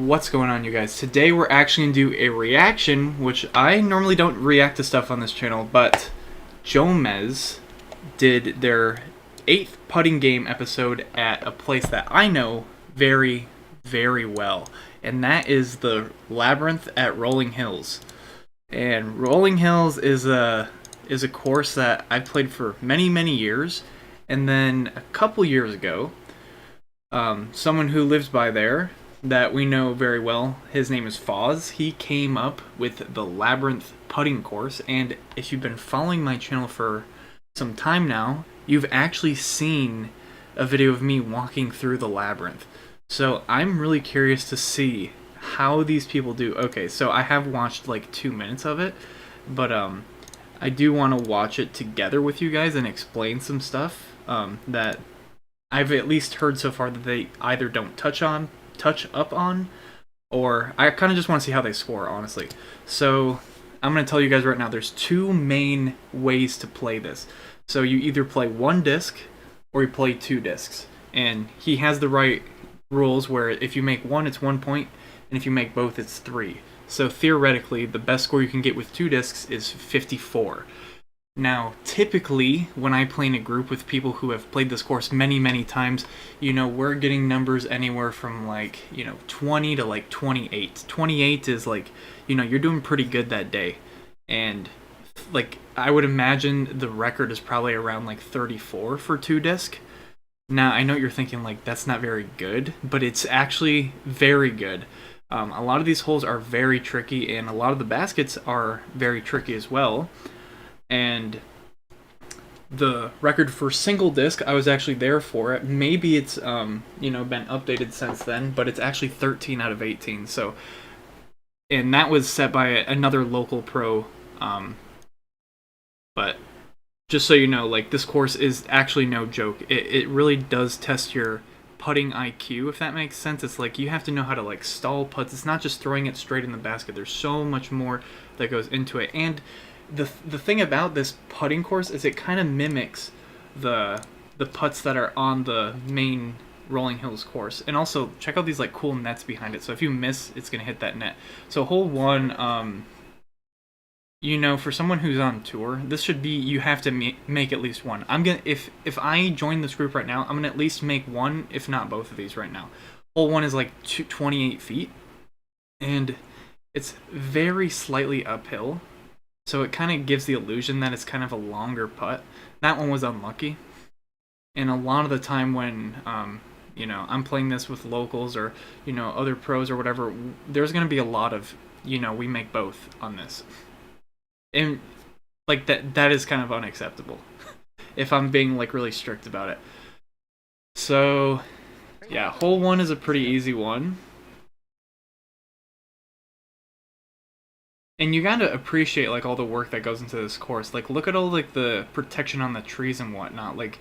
What's going on, you guys? Today we're actually going to do a reaction, which I normally don't react to stuff on this channel, but Jomez did their 8th putting game episode at a place that I know very, very well, and that is the Labyrinth at Rolling Hills. And Rolling Hills is a course that I've played for many, many years, and then a couple years ago, someone who lives by there that we know very well, his name is Foz, he came up with the Labyrinth putting course, and if you've been following my channel for some time now, you've actually seen a video of me walking through the Labyrinth. So I'm really curious to see how these people do. Okay, so I have watched like 2 minutes of it, but I do want to watch it together with you guys and explain some stuff that I've at least heard so far that they either don't touch up on, or I kind of just want to see how they score, honestly. So I'm going to tell you guys right now, there's two main ways to play this. So you either play one disc or you play two discs, and he has the right rules where if you make one, it's 1 point, and if you make both, it's 3. So theoretically, the best score you can get with two discs is 54. Now, typically, when I play in a group with people who have played this course many, many times, you know, we're getting numbers anywhere from, like, 20 to, 28. 28 is, you're doing pretty good that day. And, I would imagine the record is probably around, 34 for two disc. Now, I know you're thinking, that's not very good, but it's actually very good. A lot of these holes are very tricky, and a lot of the baskets are very tricky as well. And the record for single disc, I was actually there for it. Maybe it's been updated since then, but it's actually 13 out of 18. So, and that was set by another local pro. But just so you know, this course is actually no joke. It really does test your putting IQ, if that makes sense. It's you have to know how to stall putts. It's not just throwing it straight in the basket. There's so much more that goes into it. And the thing about this putting course is it kind of mimics the putts that are on the main Rolling Hills course. And also check out these cool nets behind it. So if you miss, it's gonna hit that net. So hole one, for someone who's on tour, this should be, you have to make at least one. I'm gonna, if I join this group right now, I'm gonna at least make one, if not both of these right now. Hole one is 28 feet, and it's very slightly uphill. So it kind of gives the illusion that it's kind of a longer putt. That one was unlucky. And a lot of the time when, I'm playing this with locals or, other pros or whatever, there's going to be a lot of, we make both on this. And, that is kind of unacceptable. If I'm being, really strict about it. So, yeah, hole one is a pretty easy one. And you gotta appreciate all the work that goes into this course. Look at all the protection on the trees and whatnot. Like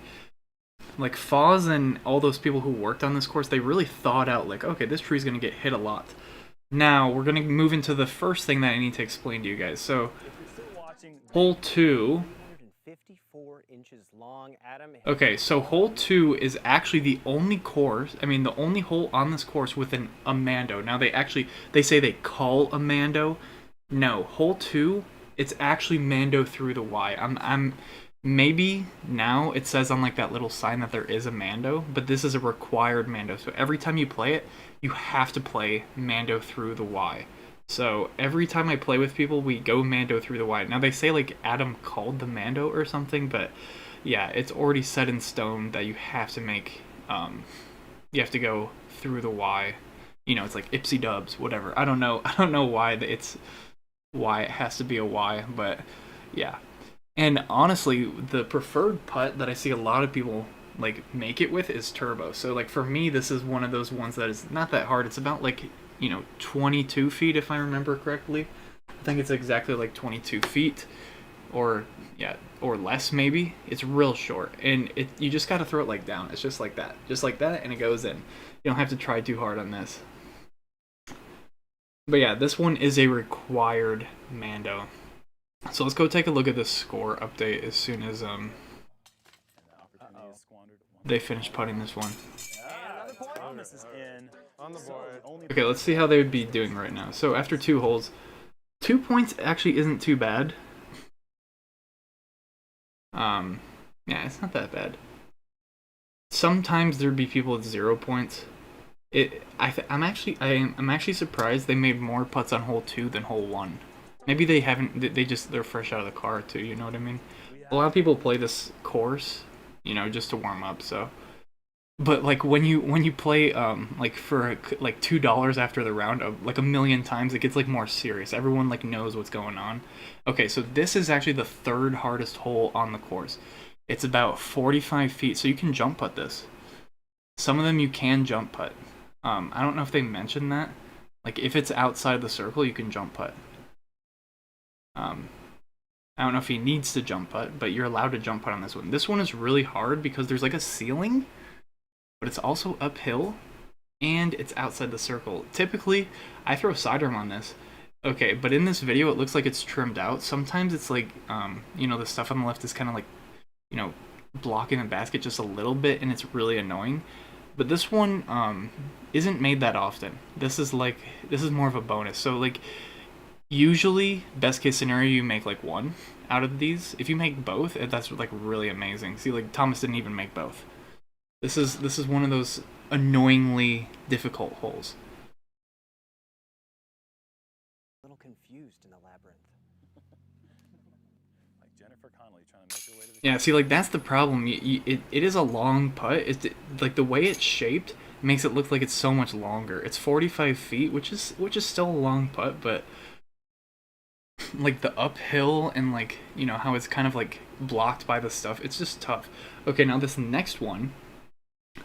Foz and all those people who worked on this course, they really thought out okay, this tree's gonna get hit a lot. Now we're gonna move into the first thing that I need to explain to you guys. So hole 2. Okay, so hole 2 is actually the only the only hole on this course with a mando. Now they say they call a mando. No, hole 2, it's actually mando through the Y. I'm maybe now it says on that little sign that there is a mando, but this is a required mando. So every time you play it, you have to play mando through the Y. So every time I play with people, we go mando through the Y. Now they say Adam called the mando or something, but yeah, it's already set in stone that you have to make you have to go through the Y. It's Ipsy dubs, whatever. I don't know why it has to be a Y, but yeah. And honestly, the preferred putt that I see a lot of people make it with is turbo. So for me, this is one of those ones that is not that hard. It's about 22 feet if I remember correctly. I think it's exactly 22 feet, or less maybe. It's real short, and you just got to throw it down. It's just like that, and it goes in. You don't have to try too hard on this. But yeah, this one is a required mando. So let's go take a look at the score update as soon as they finish putting this one. This is in. On the board. Okay, let's see how they would be doing right now. So after 2 holes, 2 points actually isn't too bad. Yeah, it's not that bad. Sometimes there'd be people with 0 points. I'm actually surprised they made more putts on hole 2 than hole 1. Maybe they haven't. They're fresh out of the car too. You know what I mean? A lot of people play this course, you know, just to warm up. So, but like when you play like for like $2 after the round, like a million times, it gets like more serious. Everyone like knows what's going on. Okay, so this is actually the 3rd hardest hole on the course. It's about 45 feet, so you can jump putt this. Some of them you can jump putt. I don't know if they mentioned that. Like if it's outside the circle, you can jump putt. I don't know if he needs to jump putt, but you're allowed to jump putt on this one. This one is really hard because there's like a ceiling, but it's also uphill, and it's outside the circle. Typically, I throw sidearm on this. Okay, but in this video, it looks like it's trimmed out. Sometimes it's like, you know, the stuff on the left is kind of like, you know, blocking the basket just a little bit, and it's really annoying. But this one isn't made that often. This is more of a bonus. So like usually best case scenario you make like 1 out of these. If you make both, that's like really amazing. See, like Thomas didn't even make both. This is one of those annoyingly difficult holes. A little confused in the labyrinth. Yeah, see, like that's the problem. It is a long putt. It's like the way it's shaped makes it look like it's so much longer. It's 45 feet, which is still a long putt, but like the uphill and like, you know, how it's kind of like blocked by the stuff. It's just tough. Okay, now this next one,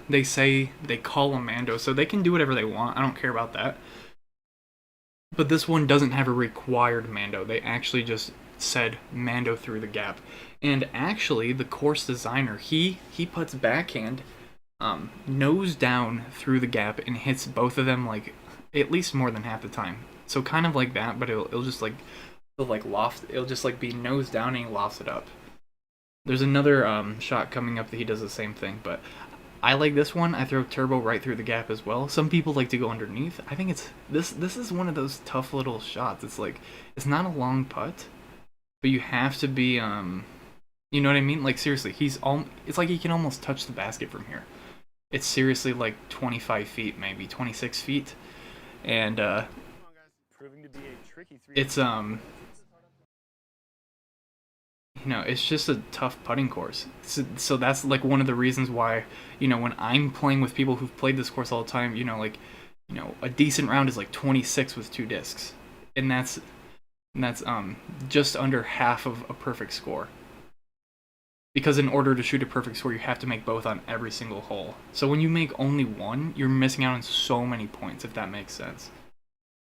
they say they call a Mando, so they can do whatever they want. I don't care about that. But this one doesn't have a required Mando. They actually just said Mando through the gap. And actually, the course designer, he puts backhand nose down through the gap and hits both of them like at least more than half the time. So kind of like that, but it'll just like it'll just like be nose down and he lofts it up. There's another shot coming up that he does the same thing, but I like this one. I throw turbo right through the gap as well. Some people like to go underneath. I think it's this is one of those tough little shots. It's like it's not a long putt, but you have to be you know what I mean? Like seriously, it's like he can almost touch the basket from here. It's seriously like 25 feet, maybe 26 feet, and it's you know, it's just a tough putting course. So that's like one of the reasons why, you know, when I'm playing with people who've played this course all the time, you know, like, you know, a decent round is like 26 with 2 discs, and that's just under half of a perfect score. Because in order to shoot a perfect score, you have to make both on every single hole. So when you make only 1, you're missing out on so many points, if that makes sense.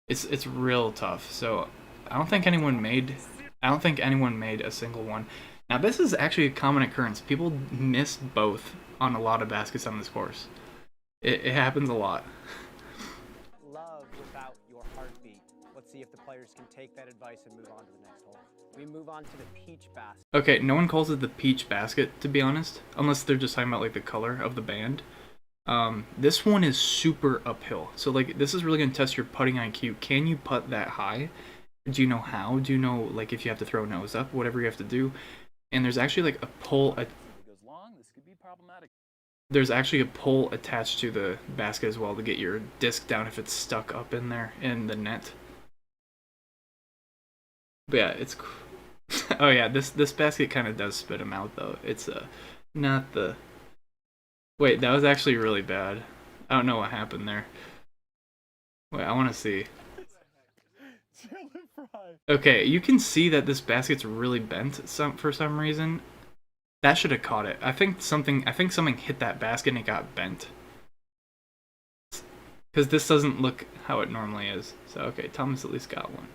It's real tough. So I don't think anyone made a single one. Now this is actually a common occurrence. People miss both on a lot of baskets on this course. It happens a lot. Love without your heartbeat. Let's see if the players can take that advice and move on to the next hole. We move on to the peach basket. Okay, no one calls it the peach basket, to be honest, unless they're just talking about like the color of the band. This one is super uphill, so like this is really gonna test your putting IQ. Can you putt that high? Do you know how? Do you know like if you have to throw nose up, whatever you have to do? And there's actually like a pole. There's actually a pole attached to the basket as well to get your disc down if it's stuck up in there in the net. But yeah, it's oh yeah, this basket kind of does spit him out though. It's not the wait, that was actually really bad. I don't know what happened there. Wait, I want to see. Okay, you can see that this basket's really bent for some reason. That should have caught it. I think something hit that basket and it got bent. Because this doesn't look how it normally is. So okay, Thomas at least got one.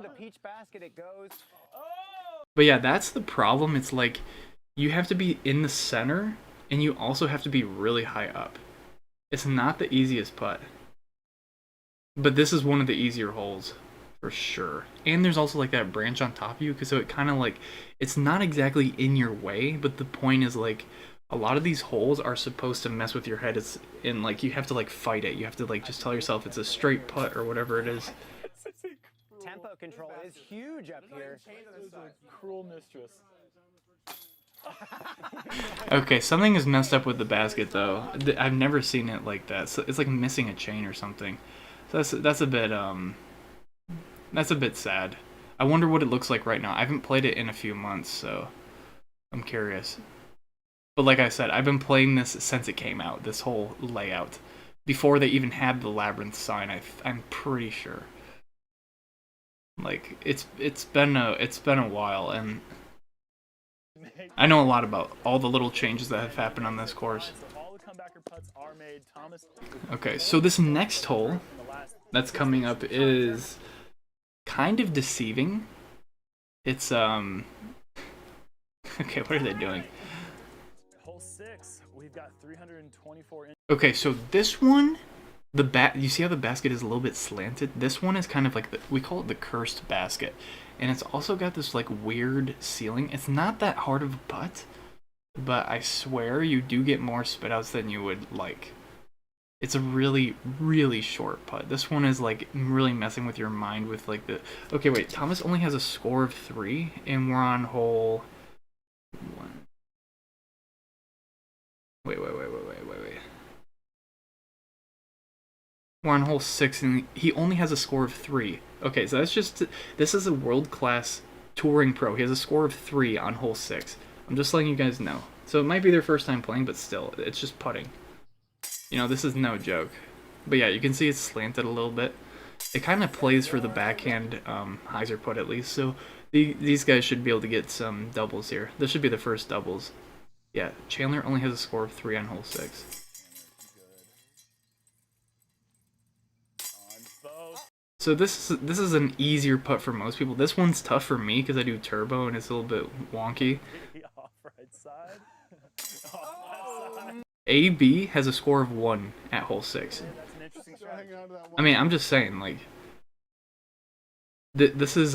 The peach basket, it goes. But yeah, that's the problem. It's like you have to be in the center and you also have to be really high up. It's not the easiest putt. But this is one of the easier holes for sure. And there's also like that branch on top of you, because so it kind of like, it's not exactly in your way, but the point is like a lot of these holes are supposed to mess with your head. It's in like you have to like fight it. You have to like just tell yourself it's a straight putt or whatever it is. Tempo control is huge up here. Cruel mistress. Okay, something is messed up with the basket though. I've never seen it like that. So it's like missing a chain or something. So that's a bit sad. I wonder what it looks like right now. I haven't played it in a few months, so I'm curious. But like I said, I've been playing this since it came out. This whole layout before they even had the Labyrinth sign. I'm pretty sure. Like it's been a while, and I know a lot about all the little changes that have happened on this course. Okay, so this next hole that's coming up is kind of deceiving. It's okay, what are they doing? Hole 6, we've got 324 Okay, so this one, you see how the basket is a little bit slanted? This one is kind of like we call it the cursed basket. And it's also got this like weird ceiling. It's not that hard of a putt, but I swear you do get more spit outs than you would like. It's a really, really short putt. This one is like really messing with your mind with like the... Okay, wait, Thomas only has a score of 3, and we're on hole 1. Wait. We're on hole 6, and he only has a score of 3. Okay, so this is a world-class touring pro. He has a score of 3 on hole 6. I'm just letting you guys know. So it might be their first time playing, but still, it's just putting. You know, this is no joke. But yeah, you can see it's slanted a little bit. It kind of plays for the backhand Hyzer Putt at least, so these guys should be able to get some doubles here. This should be the first doubles. Yeah, Chandler only has a score of 3 on hole 6. So this is an easier putt for most people. This one's tough for me because I do turbo and it's a little bit wonky. AB has a score of 1 at hole 6. I mean, I'm just saying, like, this is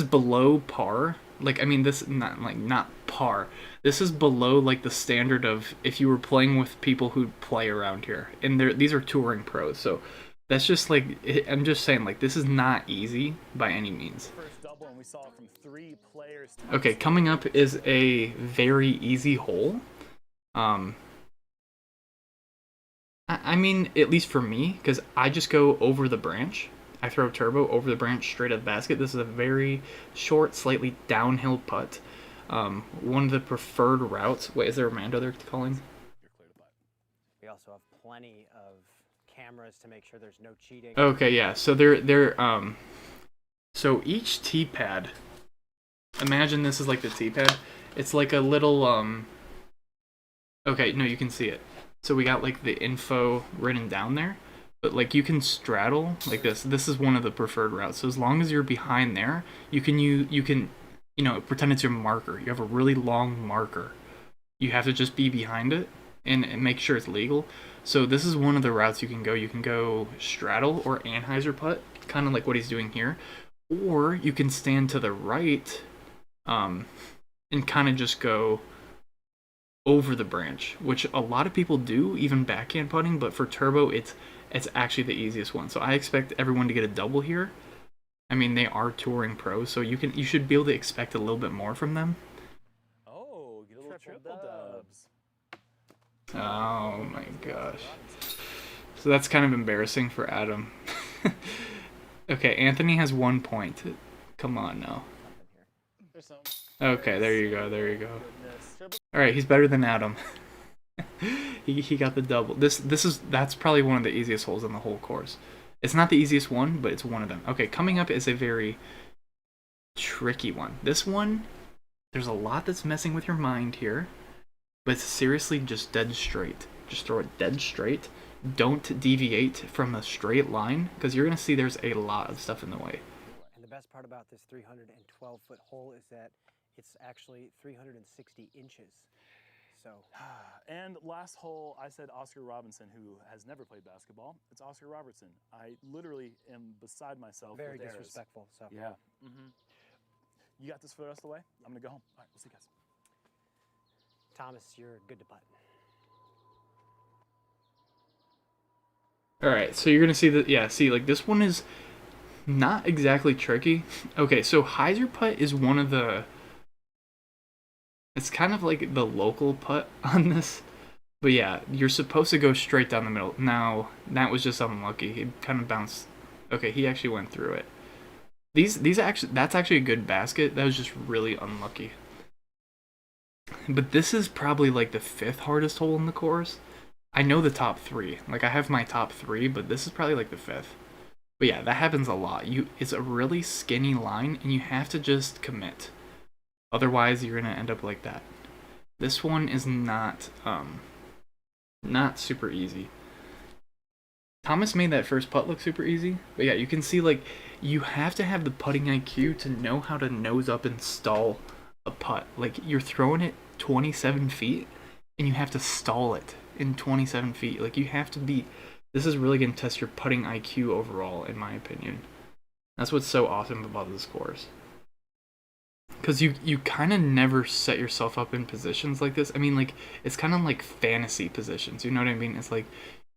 below par. Like, I mean, this not par. This is below like the standard of if you were playing with people who play around here, and these are touring pros. So that's just like, I'm just saying, like, this is not easy by any means. Okay, coming up is a very easy hole. I mean, at least for me, because I just go over the branch. I throw turbo over the branch straight at the basket. This is a very short, slightly downhill putt. One of the preferred routes. Wait, is there a Mando they're calling? We also have plenty of cameras to make sure there's no cheating. Okay, yeah. So so each tee pad. Imagine this is like the tee pad. It's like a little Okay, no, you can see it. So we got like the info written down there, but like you can straddle like this. This is one of the preferred routes. So as long as you're behind there, you can pretend it's your marker. You have a really long marker. You have to just be behind it and make sure it's legal. So this is one of the routes you can go. You can go straddle or Hyzer Putt, kind of like what he's doing here, or you can stand to the right, and kind of just go over the branch, which a lot of people do, even backhand putting, but for turbo, it's actually the easiest one. So I expect everyone to get a double here. I mean, they are touring pros, so you should be able to expect a little bit more from them. Oh, get a little triple dubs. Oh my gosh. So that's kind of embarrassing for Adam. Okay, Anthony has 1 point. Come on now. Okay, there you go. All right, he's better than Adam. he got the double. That's probably one of the easiest holes in the whole course. It's not the easiest one, but it's one of them. Okay, coming up is a very tricky one. This one, there's a lot that's messing with your mind here, but it's seriously just dead straight. Just throw it dead straight. Don't deviate from a straight line, because you're gonna see there's a lot of stuff in the way. And the best part about this 312-foot hole is that it's actually 360 inches. So. And last hole, I said Oscar Robertson, who has never played basketball. It's Oscar Robertson. I literally am beside myself. Very disrespectful. So. Yeah. You got this for the rest of the way? I'm gonna go home. All right, we'll see you guys. Thomas, you're good to putt. Alright, so you're going to see that, yeah, see, like, this one is not exactly tricky. Okay, so Hyzer Putt is one of the... It's kind of like the local putt on this. But yeah, you're supposed to go straight down the middle. Now, that was just unlucky. He kind of bounced... Okay, he actually went through it. These actually... That's actually a good basket. That was just really unlucky. But this is probably like the 5th hardest hole in the course. I know the top 3. Like, I have my top 3, but this is probably like the 5th. But yeah, that happens a lot. It's a really skinny line, and you have to just commit. Otherwise, you're going to end up like that. This one is not super easy. Thomas made that first putt look super easy. But yeah, you can see, like, you have to have the putting IQ to know how to nose up and stall a putt. Like, you're throwing it 27 feet, and you have to stall it in 27 feet. Like, you have to be... This is really going to test your putting IQ overall, in my opinion. That's what's so awesome about this course. Because you kind of never set yourself up in positions like this. I mean, like, it's kind of like fantasy positions. You know what I mean? It's like,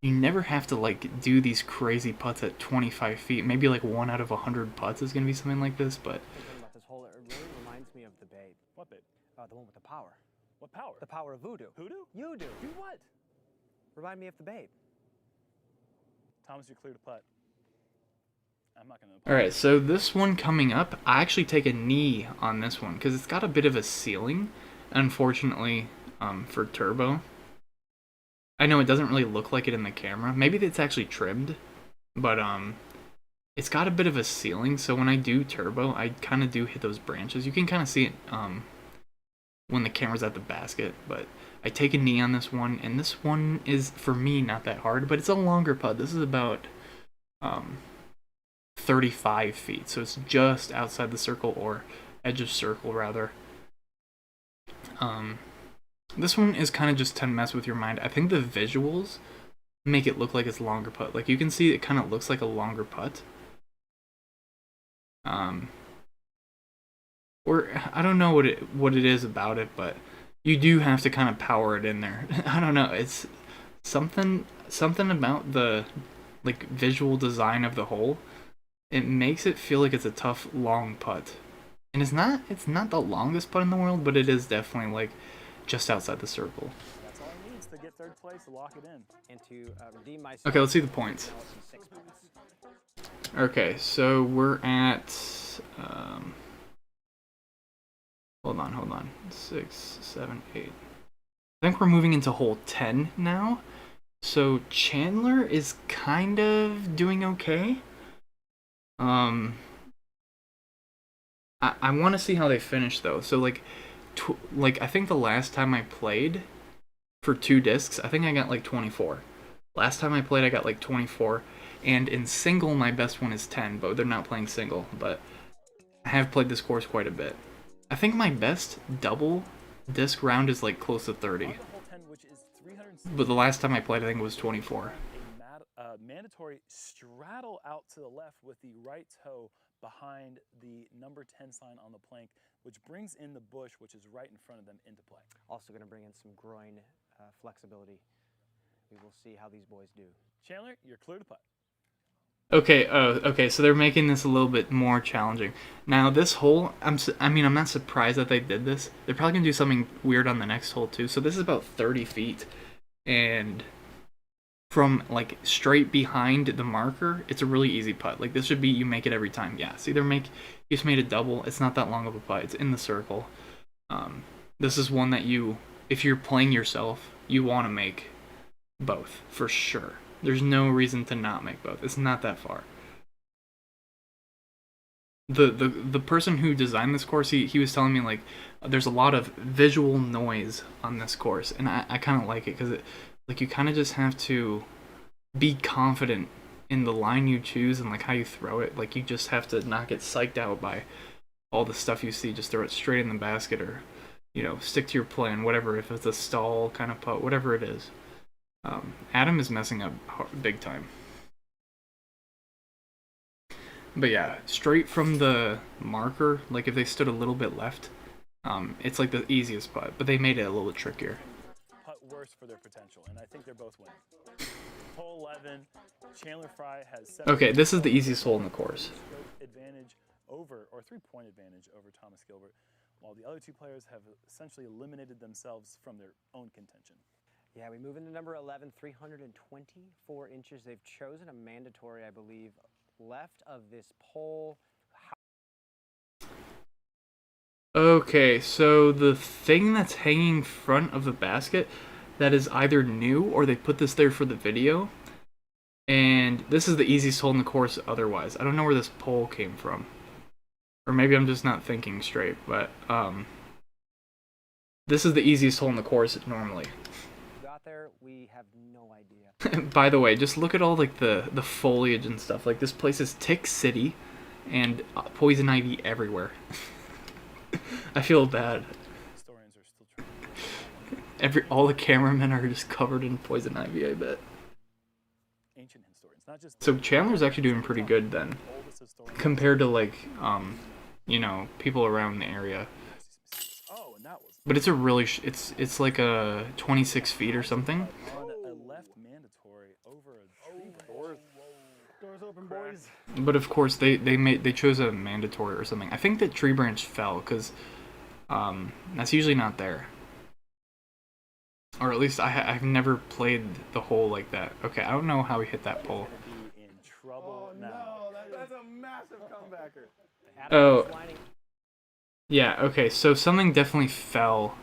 you never have to, like, do these crazy putts at 25 feet. Maybe, like, 1 out of 100 putts is going to be something like this, but... Thinking about this hole, it really reminds me of the babe. What babe? The one with the power. What power? The power of voodoo. Hoodoo? You do. Do what? Remind me of the babe. Thomas, you're clear to putt. I'm not going to... Alright, so this one coming up, I actually take a knee on this one, because it's got a bit of a ceiling, unfortunately, for turbo. I know it doesn't really look like it in the camera. Maybe it's actually trimmed, but it's got a bit of a ceiling, so when I do turbo, I kind of do hit those branches. You can kind of see it when the camera's at the basket, but I take a knee on this one, and this one is, for me, not that hard, but it's a longer putt. This is about 35 feet, so it's just outside the circle, or edge of circle, rather. This one is kind of just to mess with your mind. I think the visuals make it look like it's longer putt. Like, you can see it kind of looks like a longer putt. Or I don't know what it is about it, but you do have to kind of power it in there. I don't know. It's something about the, like, visual design of the hole. It makes it feel like it's a tough, long putt. And it's not the longest putt in the world, but it is definitely, like, just outside the circle. That's all it needs to get 3rd place, to lock it in. And to redeem myself... Okay, let's see the points. 6 points. Okay, so we're at... Hold on. 6, 7, 8. I think we're moving into hole 10 now. So Chandler is kind of doing okay. I want to see how they finish, though. So, like, I think the last time I played for 2 discs, I think I got, like, 24. Last time I played, I got, like, 24. And in single, my best one is 10, but they're not playing single. But I have played this course quite a bit. I think my best double disc round is, like, close to 30. But the last time I played, I think it was 24. A mandatory straddle out to the left with the right toe behind the number 10 sign on the plank, which brings in the bush, which is right in front of them, into play. Also going to bring in some groin flexibility. We will see how these boys do. Chandler, you're clear to putt. Okay, so they're making this a little bit more challenging. Now, this hole, I'm not surprised that they did this. They're probably going to do something weird on the next hole, too. So this is about 30 feet, and from, like, straight behind the marker, it's a really easy putt. Like, this should be, you make it every time. Yeah, see, you just made a double. It's not that long of a putt. It's in the circle. This is one that if you're playing yourself, you want to make both, for sure. There's no reason to not make both. It's not that far. The person who designed this course, he was telling me, like, there's a lot of visual noise on this course, and I kind of like it, because like, you kind of just have to be confident in the line you choose and, like, how you throw it. Like, you just have to not get psyched out by all the stuff you see. Just throw it straight in the basket, or, you know, stick to your plan, whatever, if it's a stall kind of putt, whatever it is. Adam is messing up big time. But yeah, straight from the marker, like, if they stood a little bit left, It's like the easiest putt, but they made it a little trickier. Putt worse for their potential, and I think they're both winning. Hole 11, Chandler Fry has 7. Okay, this is the easiest hole in the course. Advantage over, or 3-point advantage over Thomas Gilbert, while the other two players have essentially eliminated themselves from their own contention. Yeah, we move into number 11, 324 inches. They've chosen a mandatory, I believe, left of this pole. Okay, so the thing that's hanging front of the basket that is either new or they put this there for the video. And this is the easiest hole in the course otherwise. I don't know where this pole came from. Or maybe I'm just not thinking straight, but this is the easiest hole in the course normally. Got there, we have no idea. By the way, just look at all like the foliage and stuff. Like this place is Tick City and poison ivy everywhere. I feel bad. Historians are still trying. All the cameramen are just covered in poison ivy, I bet. Ancient historians, not just. So Chandler's actually doing pretty good then, compared to like you know, people around the area. Oh, and that was. But it's a really it's like a 26 feet or something. On a left mandatory over a tree branch. Doors open, boys. But of course they chose a mandatory or something. I think that tree branch fell because that's usually not there. Or at least I've never played the hole like that. Okay, I don't know how he hit that pole. Be in trouble now. That's a massive comebacker. Oh. Yeah, okay, so something definitely fell.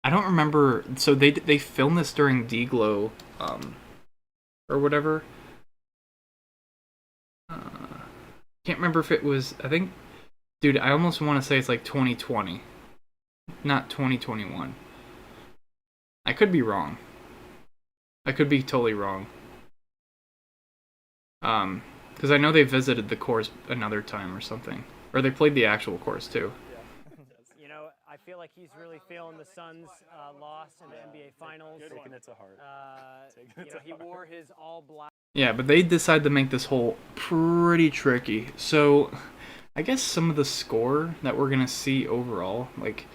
I don't remember. So they filmed this during D-Glow or whatever. Can't remember if it was, I think, dude, I almost want to say it's like 2020, not 2021. I could be wrong. I could be totally wrong. Because I know they visited the course another time or something. Or they played the actual course too. You know, I feel like he's really feeling the Suns' loss in the NBA Finals. Taking it to heart. You know, he wore his all-black. Yeah, but they decided to make this hole pretty tricky. So, I guess some of the score that we're gonna see overall, like,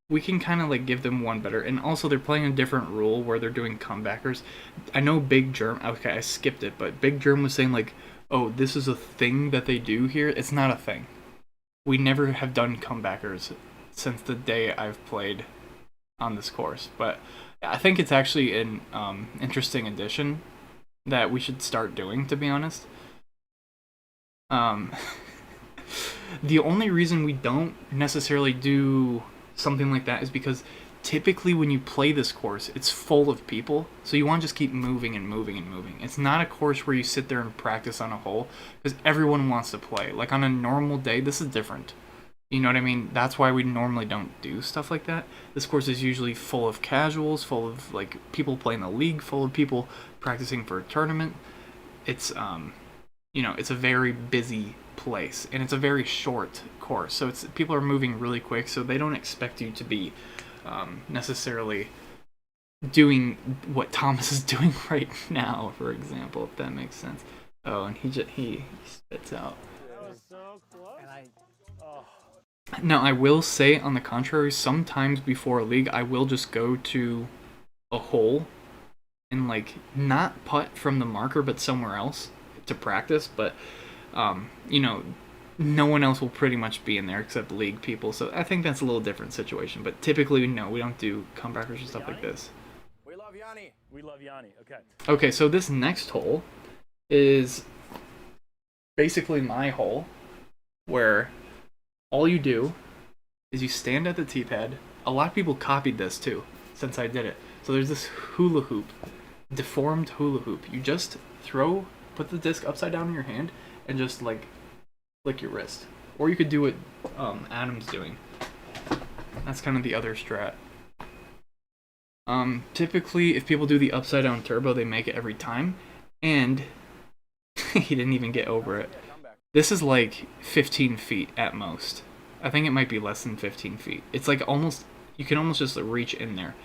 we can kind of like give them one better. And also, they're playing a different rule where they're doing comebackers. I know Big Germ. Okay, I skipped it, but Big Germ was saying like, "Oh, this is a thing that they do here." It's not a thing. We never have done comebackers since the day I've played on this course. But I think it's actually an interesting addition that we should start doing, to be honest. The only reason we don't necessarily do something like that is because typically when you play this course, it's full of people, so you want to just keep moving and moving and moving. It's not a course where you sit there and practice on a hole, because everyone wants to play. Like on a normal day, this is different. You know what I mean? That's why we normally don't do stuff like that. This course is usually full of casuals, full of like people playing the league, full of people practicing for a tournament. It's you know, it's a very busy place, and it's a very short course, so it's people are moving really quick, so they don't expect you to be necessarily doing what Thomas is doing right now, for example, if that makes sense. Oh, and he spits out. That was so close. And Now, I will say, on the contrary, sometimes before a league, I will just go to a hole and, like, not putt from the marker, but somewhere else to practice. But, you know, no one else will pretty much be in there except league people. So I think that's a little different situation. But typically, no, we don't do comebackers and stuff like this. we love Yanni. We love Yanni. Okay. Okay, so this next hole is basically my hole, where all you do is you stand at the tee pad. A lot of people copied this too, since I did it. So there's this hula hoop, deformed hula hoop. You just put the disc upside down in your hand, and just like flick your wrist. Or you could do what Adam's doing. That's kind of the other strat. Typically, if people do the upside down turbo, they make it every time. And he didn't even get over it. This is like 15 feet at most. I think it might be less than 15 feet. It's like almost, you can almost just reach in there.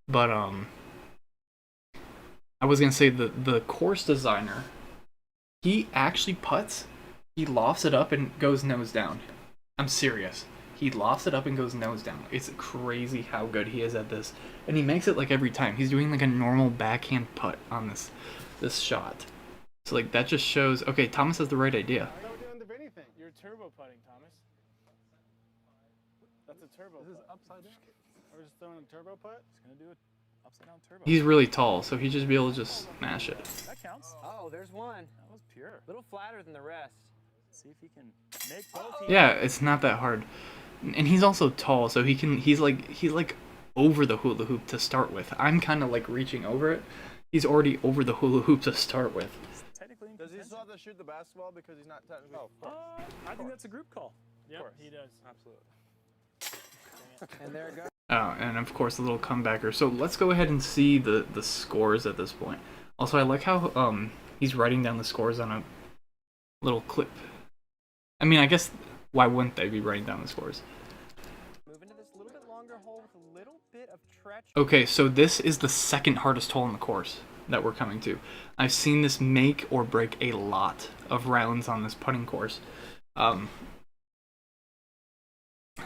But I was gonna say the course designer, he actually putts, he lofts it up and goes nose down. I'm serious. he lofts it up and goes nose down. It's crazy how good he is at this. And he makes it like every time. He's doing like a normal backhand putt on this shot. So like that just shows, okay, Thomas has the right idea. I don't do end of anything. You're turbo putting, Thomas. That's a turbo This is putt. upside down. We're just throwing a turbo putt. Just gonna do it upside down turbo. He's really tall, so he'd just be able to just smash it. That counts. Oh, there's one. That was pure. A little flatter than the rest. See if he can make both. Yeah, it's not that hard. And he's also tall, so he's like over the hula hoop to start with. I'm kind of like reaching over it. He's already over the hula hoop to start with. Technically in Does he contention. still have to shoot the basketball because he's not technically? I think that's a group call. Yeah, course. he does. Absolutely. And there it goes. Oh, and of course the little comebacker. So let's go ahead and see the scores at this point. Also, I like how he's writing down the scores on a little clip. I mean, I guess why wouldn't they be writing down the scores? Move into this little bit longer hole with a little bit of treachery. Okay, so this is the second hardest hole in the course that we're coming to. I've seen this make or break a lot of rounds on this putting course.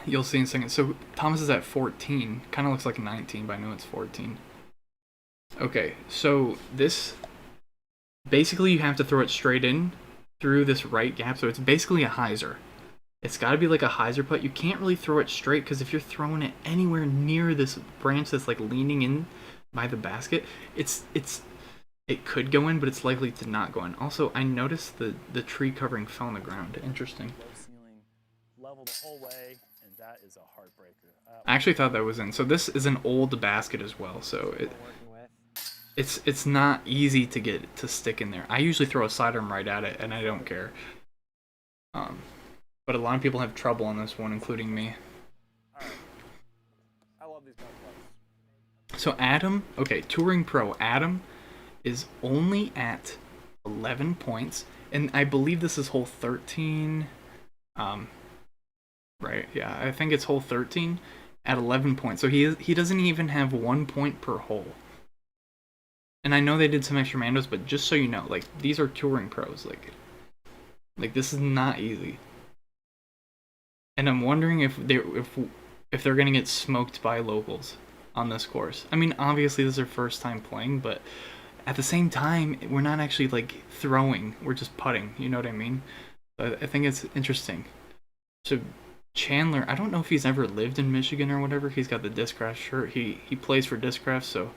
You'll see in a second. So Thomas is at 14. Kind of looks like 19, but I know it's 14. Okay, so this... Basically, you have to throw it straight in through this right gap. So it's basically a hyzer. It's got to be like a hyzer putt. You can't really throw it straight because if you're throwing it anywhere near this branch that's like leaning in by the basket, it could go in, but it's likely to not go in. Also, I noticed the tree covering fell on the ground. Interesting. Low ceiling, level the whole way, and that is a heartbreaker. I actually thought that was in. So this is an old basket as well. So Working with. it's not easy to get it to stick in there. I usually throw a sidearm right at it, and I don't care. But a lot of people have trouble on this one, including me. Alright. I love these golf clubs. So Adam, okay, Touring Pro Adam is only at 11 points, and I believe this is hole 13. Right, yeah, I think it's hole 13 at 11 points. So he doesn't even have 1 point per hole. And I know they did some extra mandos, but just so you know, like these are touring pros. Like this is not easy. And I'm wondering if they're gonna get smoked by locals on this course. I mean, obviously this is their first time playing, but at the same time, we're not actually like throwing. We're just putting. You know what I mean? So I think it's interesting. So Chandler, I don't know if he's ever lived in Michigan or whatever. He's got the Discraft shirt. He plays for Discraft, so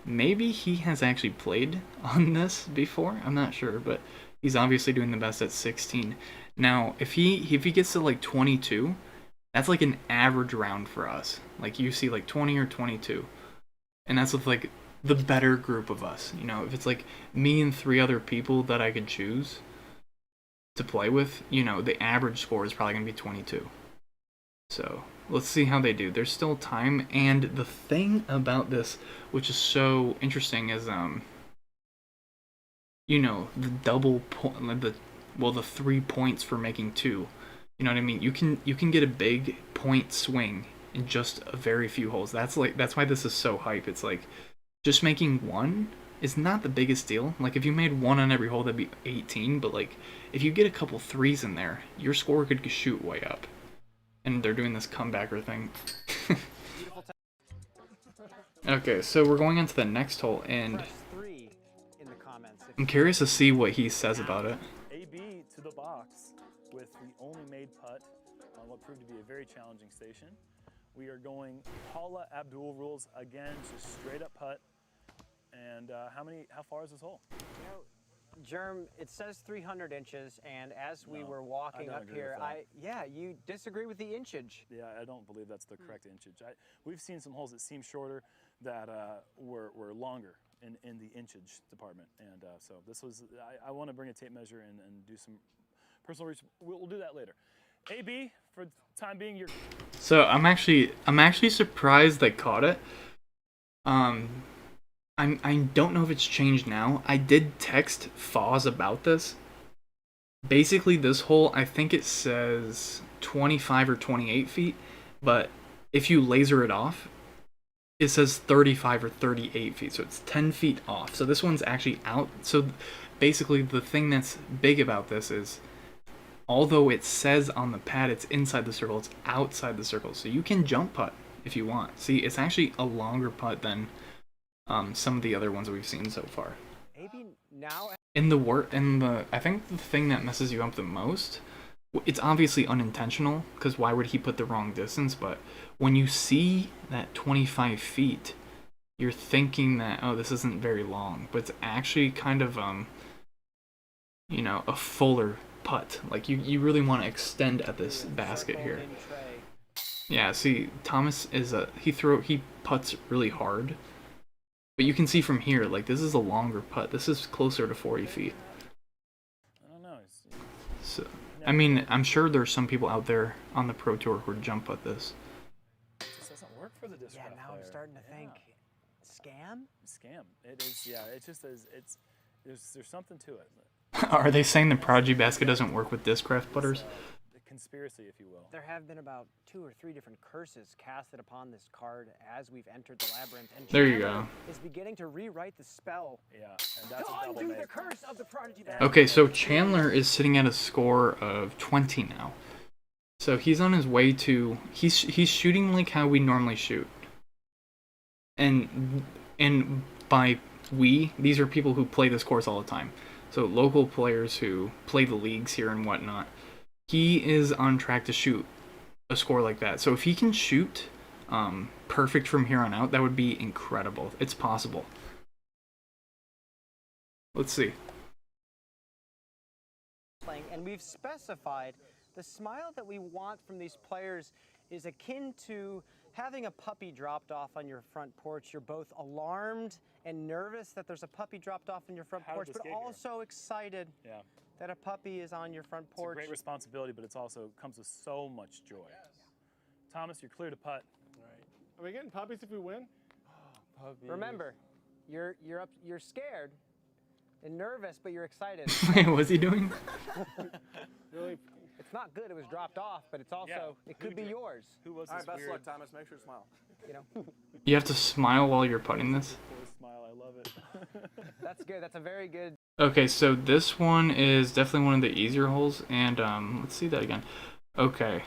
maybe he has actually played on this before. I'm not sure, but he's obviously doing the best at 16. Now, if he gets to like 22, that's like an average round for us. Like you see like 20 or 22. And that's with like the better group of us. You know, if it's like me and 3 other people that I could choose to play with, you know, the average score is probably going to be 22. So, let's see how they do. There's still time, and the thing about this, which is so interesting, is you know, the double point, the 3 points for making 2. You know what I mean? You can get a big point swing in just a very few holes. That's why this is so hype. It's like just making 1 is not the biggest deal. Like if you made 1 on every hole, that'd be 18. But like if you get a couple 3s in there, your score could shoot way up. And they're doing this comebacker thing. Okay, so we're going into the next hole, and Press 3 in the comments. I'm curious to see what he says about it. AB to the box with the only made putt on what proved to be a very challenging station. We are going Paula Abdul rules again, just straight up putt. And how far is this hole? You know, Germ, it says 300 inches, and as we No, were I walking don't up agree here, with that. you disagree with the inchage. Yeah, I don't believe that's the correct inchage. We've seen some holes that seem shorter that were longer in the inchage department. And so this was, I want to bring a tape measure and do some personal research. We'll do that later. AB, for the time being, you're... So I'm actually surprised they caught it. I don't know if it's changed now. I did text Foz about this. Basically, this hole, I think it says 25 or 28 feet, but if you laser it off, it says 35 or 38 feet, so it's 10 feet off. So this one's actually out. So basically, the thing that's big about this is although it says on the pad it's inside the circle, it's outside the circle. So you can jump putt if you want. See, it's actually a longer putt than some of the other ones that we've seen so far. Maybe now. I think the thing that messes you up the most, it's obviously unintentional, because why would he put the wrong distance? But when you see that 25 feet, you're thinking that, oh, this isn't very long, but it's actually kind of you know, a fuller putt. Like you really want to extend at this basket here. Yeah, see, Thomas is he putts really hard. But you can see from here, like, this is a longer putt. This is closer to 40 feet. I don't know. So, I mean, I'm sure there's some people out there on the Pro Tour who would jump at this. It just doesn't work for the disc golf Now player. I'm starting to think, scam? Scam. It is, yeah. It just is. There's something to it. Are they saying the Prodigy basket doesn't work with Discraft putters? The conspiracy, if you will. There have been about 2 or 3 different curses casted upon this card as we've entered the labyrinth. And There you Chandler go. is beginning to rewrite the spell Yeah, and that's to a double undo make. the curse of the prodigy basket. Okay, so Chandler is sitting at a score of 20 now. So he's on his way to... He's shooting like how we normally shoot. And by we, these are people who play this course all the time. So local players who play the leagues here and whatnot. He is on track to shoot a score like that. So if he can shoot perfect from here on out, that would be incredible. It's possible. Let's see. And we've specified the smile that we want from these players is akin to having a puppy dropped off on your front porch. You're both alarmed and nervous that there's a puppy dropped off on your front porch, but also excited that a puppy is on your front porch. It's a great responsibility, but it's also comes with so much joy. Thomas, you're clear to putt. Are we getting puppies if we win? Remember, you're scared and nervous, but you're excited. What's he doing? Really? It's not good. It was dropped off, but it's also it could be yours. Who was All this right, best of weird luck, Thomas. Make sure to smile. You know. You have to smile while you're putting this? smile? I love it. That's good. That's a very good. Okay, so this one is definitely one of the easier holes, and let's see that again. Okay,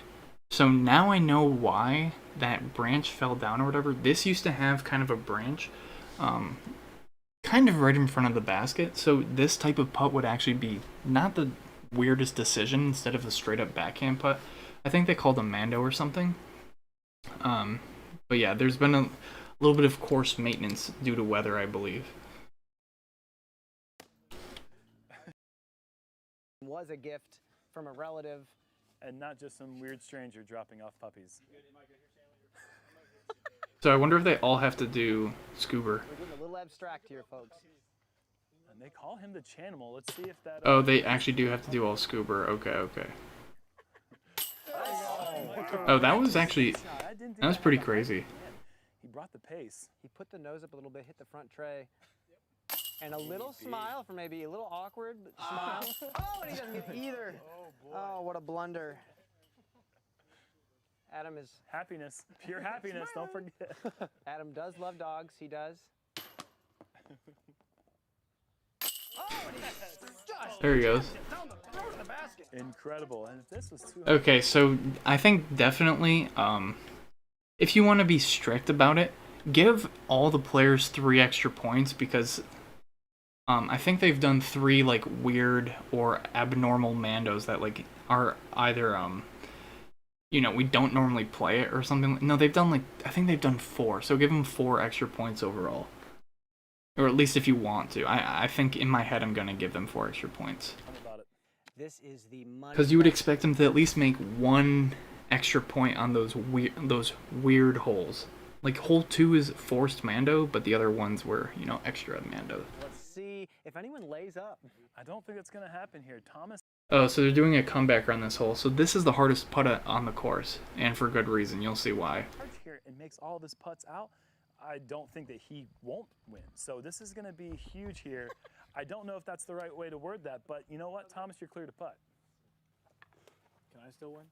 so now I know why that branch fell down or whatever. This used to have kind of a branch, kind of right in front of the basket, so this type of putt would actually be not the weirdest decision instead of a straight up backhand putt. I think they called a Mando or something. But yeah, there's been a little bit of course maintenance due to weather, I believe. Was a gift from a relative. And not just some weird stranger dropping off puppies. So I wonder if they all have to do Scoober. We're getting a little abstract here, folks. And they call him the Chanimal. Let's see if that... Oh, they actually do have to do all Scoober. Okay. Oh, that was actually... That was pretty crazy. He brought the pace. He put the nose up a little bit, hit the front tray. And a little smile for maybe a little awkward but smile. Oh, and he doesn't get either. Oh, what a blunder. Adam is... Happiness. Pure happiness. Don't forget. Adam does love dogs. He does. There he goes. Incredible. And if this was too... Okay, so I think definitely, if you want to be strict about it, give all the players 3 extra points because I think they've done 3 like weird or abnormal Mandos that like are either you know, we don't normally play it or something. No, they've done like I think they've done 4, so give them 4 extra points overall. Or at least if you want to. I think in my head I'm gonna give them 4 extra points. Tell me about it. This is the money. Because you would expect them to at least make 1 extra point on those weird holes. Like hole 2 is forced Mando, but the other ones were, you know, extra Mando. Let's see if anyone lays up. I don't think it's going to happen here. Thomas... Oh, so they're doing a comeback around this hole. So this is the hardest putt on the course, and for good reason. You'll see why. Here and makes all of his putts out. I don't think that he won't win. So this is going to be huge here. I don't know if that's the right way to word that, but you know what, Thomas, you're clear to putt. Can I still win?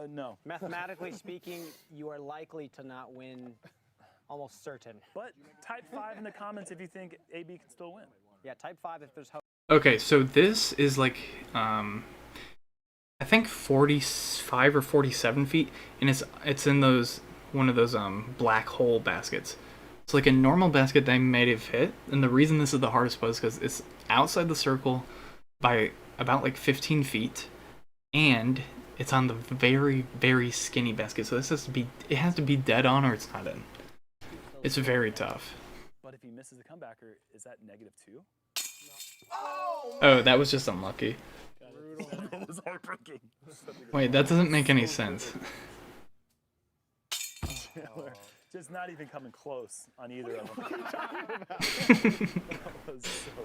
No. Mathematically speaking, you are likely to not win. Almost certain. But type 5 in the comments if you think AB can still win. Yeah, type 5 if there's hope. Okay, so this is like, I think 45 or 47 feet, and it's in one of those black hole baskets. It's like a normal basket that I might have hit, and the reason this is the hardest putt is because it's outside the circle by about like 15 feet, and it's on the very, very skinny basket. So this has to be dead on or it's not in. It's very tough. But if he misses the comebacker, is that -2? Oh, that was just unlucky. That was heartbreaking. Wait, that doesn't make any sense. Chandler, just not even coming close on either of them.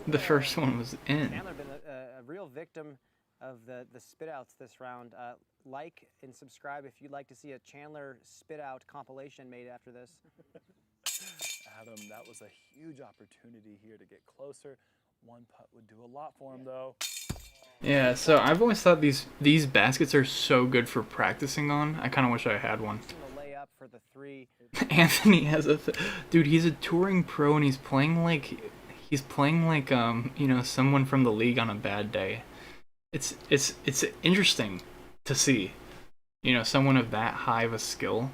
The first one was in. Chandler been a real victim of the spit outs this round. Like and subscribe if you'd like to see a Chandler spit out compilation made after this. Adam, that was a huge opportunity here to get closer. One putt would do a lot for him, though. Yeah, so I've always thought these baskets are so good for practicing on. I kind of wish I had one. Layup for the 3. Anthony has dude. He's a touring pro and he's playing like you know, someone from the league on a bad day. It's interesting to see, you know, someone of that high of a skill.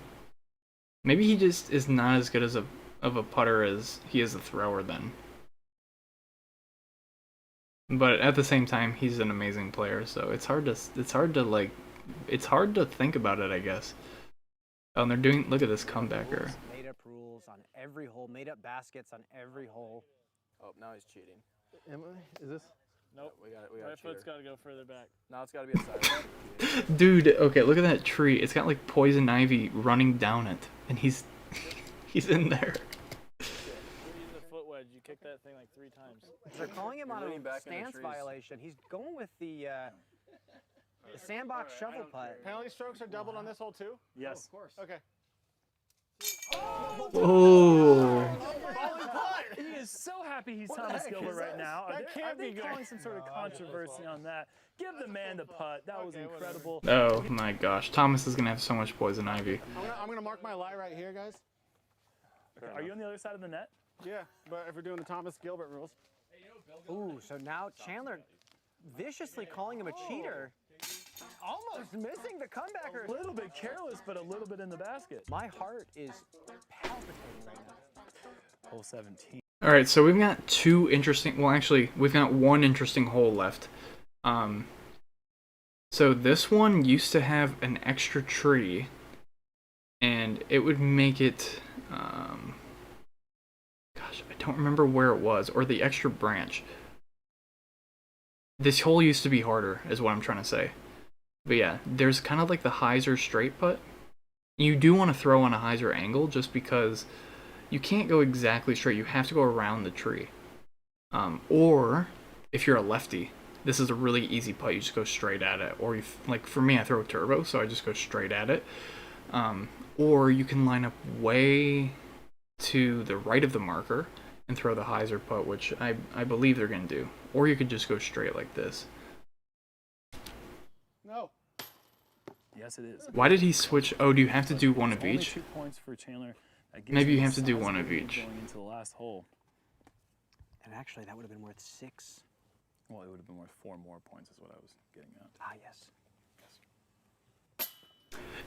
Maybe he just is not as good of a putter as he is a thrower then. But at the same time, he's an amazing player, so it's hard to think about it, I guess. Oh, and they're doing, look at this comebacker. Made up rules on every hole, made up baskets on every hole. Oh, now he's cheating. Is this? Nope. We got My foot's got to go further back. Now it's got to be a side. Dude, okay, look at that tree. It's got like poison ivy running down it, and he's in there. You're using a foot wedge. You kicked that thing like 3 times. They're calling him on leaning a back in the stance trees. violation. He's going with the sandbox shovel putt. Penalty strokes are doubled on this hole too? Yes. Of course. Okay. Oh. He is so happy he's Thomas Gilbert right now. That Are can't they be good. calling some sort of controversy on that? Give the man the putt. That was incredible. Oh my gosh, Thomas is gonna have so much poison ivy. I'm gonna mark my lie right here, guys. Okay, are you on the other side of the net? Yeah, but if we're doing the Thomas Gilbert rules. Ooh, so now Chandler viciously calling him a cheater. Almost missing the comebacker. A little bit careless, but a little bit in the basket. My heart is palpitating right now. Hole 17. All right, so we've got we've got one interesting hole left. So this one used to have an extra tree, and it would make it, gosh, I don't remember where it was, or the extra branch. This hole used to be harder, is what I'm trying to say. But yeah, there's kind of like the Hyzer straight putt. You do want to throw on a Hyzer angle just because you can't go exactly straight. You have to go around the tree. Or if you're a lefty, this is a really easy putt. You just go straight at it. Or like for me, I throw a turbo, so I just go straight at it. Or you can line up way to the right of the marker and throw the Hyzer putt, which I believe they're going to do. Or you could just go straight like this. No. Yes, it is. Why did he switch? Oh, do you have to do one of Only each? 2 points for Chandler. That gives Maybe you him have to do a one of sizable lead each. Going into the last hole. And actually, that would have been worth 6. Well, it would have been worth 4 more points, is what I was getting at. Ah, yes.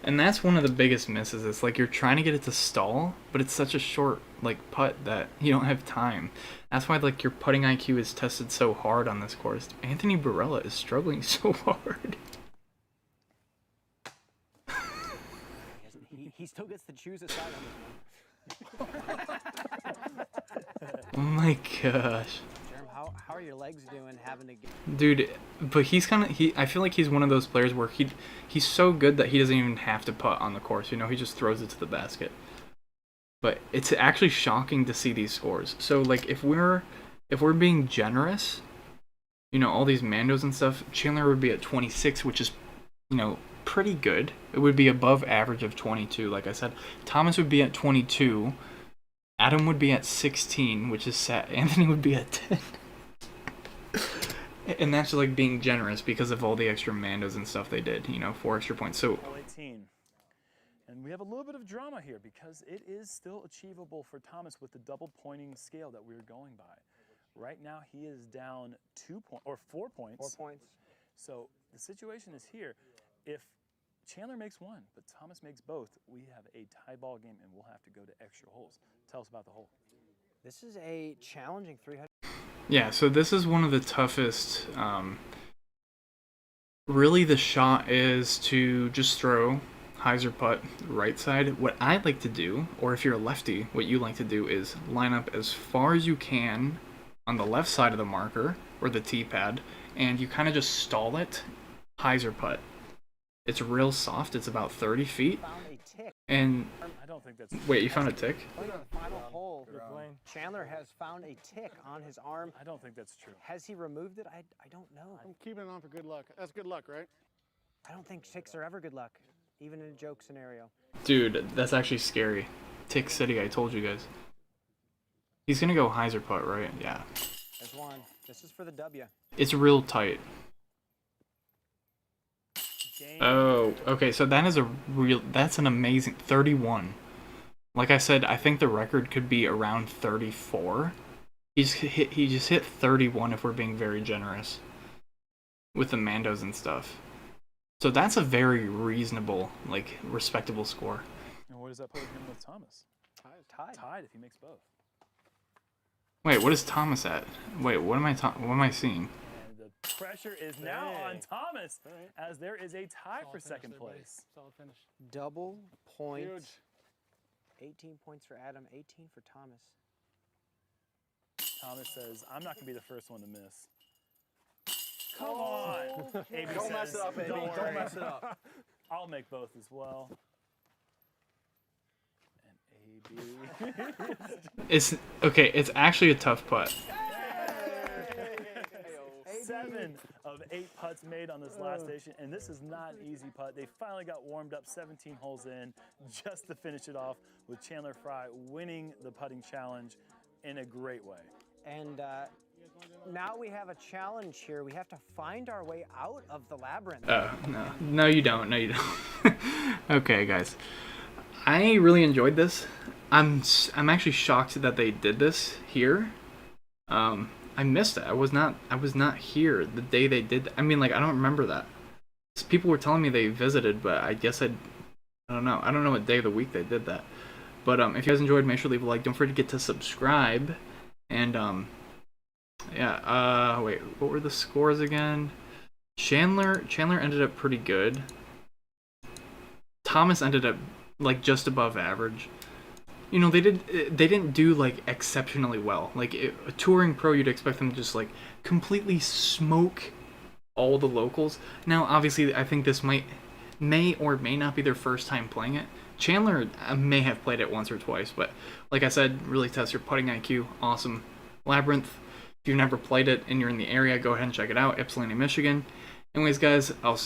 And that's one of the biggest misses. It's like you're trying to get it to stall, but it's such a short like putt that you don't have time. That's why like your putting IQ is tested so hard on this course. Anthony Barela is struggling so hard. He still gets to choose a side on this one. Oh my gosh. Jerem, how are your legs doing having to get... Dude, but he's kind of I feel like he's one of those players where he's so good that he doesn't even have to putt on the course, you know, he just throws it to the basket. But it's actually shocking to see these scores. So like if we're being generous, you know, all these Mandos and stuff, Chandler would be at 26, which is, you know, pretty good. It would be above average of 22, like I said. Thomas would be at 22. Adam would be at 16, which is sad. Anthony would be at 10. And that's like being generous because of all the extra Mandos and stuff they did, you know, 4 extra points. So Hole 18. And we have a little bit of drama here because it is still achievable for Thomas with the double pointing scale that we were going by. Right now he is down 4 points. 4 points. So the situation is here. If Chandler makes one, but Thomas makes both, we have a tie ball game, and we'll have to go to extra holes. Tell us about the hole. This is a challenging 300. Yeah, so this is one of the toughest. Really, the shot is to just throw Hyzer Putt right side. What I like to do, or if you're a lefty, what you like to do is line up as far as you can on the left side of the marker or the tee pad, and you kind of just stall it, Hyzer Putt. It's real soft. It's about 30 feet. Found a tick. And I don't think that's. wait, you found a tick? Playing the final hole. Good playing. Chandler has found a tick on his arm. I don't think that's true. Has he removed it? I don't know. I'm keeping it on for good luck. That's good luck, right? I don't think ticks are ever good luck, even in a joke scenario. Dude, that's actually scary. Tick City, I told you guys. He's gonna go Hyzer Putt, right? Yeah. There's one. This is for the W. It's real tight. Oh, okay, so that is that's an amazing 31. Like I said, I think the record could be around 34. He just hit 31 if we're being very generous with the Mandos and stuff. So that's a very reasonable, like, respectable score. And where does that put him with Thomas? Tied. Tied if he makes both. Wait, what is Thomas at? Wait, what am I seeing? And the pressure is now on Thomas, as there is a tie for second place. Solid finish. Double point. Huge. 18 points for Adam, 18 for Thomas. Thomas says, I'm not going to be the first one to miss. Come on! AB Don't says, mess it up, AB. Don't mess it up. I'll make both as well. And AB. It's okay. It's actually a tough putt. 7 of 8 putts made on this last station, and this is not an easy putt. They finally got warmed up 17 holes in just to finish it off with Chandler Fry winning the putting challenge in a great way. And now we have a challenge here. We have to find our way out of the labyrinth. Oh, no you don't. No, you don't. Okay, guys. I really enjoyed this. I'm actually shocked that they did this here. I missed it. I was not here the day they did that. I mean, like, I don't remember that. People were telling me they visited, but I guess I don't know. I don't know what day of the week they did that. But if you guys enjoyed, make sure to leave a like. Don't forget to subscribe. And yeah. Wait, what were the scores again? Chandler ended up pretty good. Thomas ended up like just above average. You know, they didn't do like exceptionally well. Like a touring pro, you'd expect them to just like completely smoke all the locals. Now, obviously, I think this may or may not be their first time playing it. Chandler may have played it once or twice, but like I said, really test your putting IQ. Awesome. Labyrinth. If you've never played it and you're in the area, go ahead and check it out. Ypsilanti, Michigan. Anyways, guys, I'll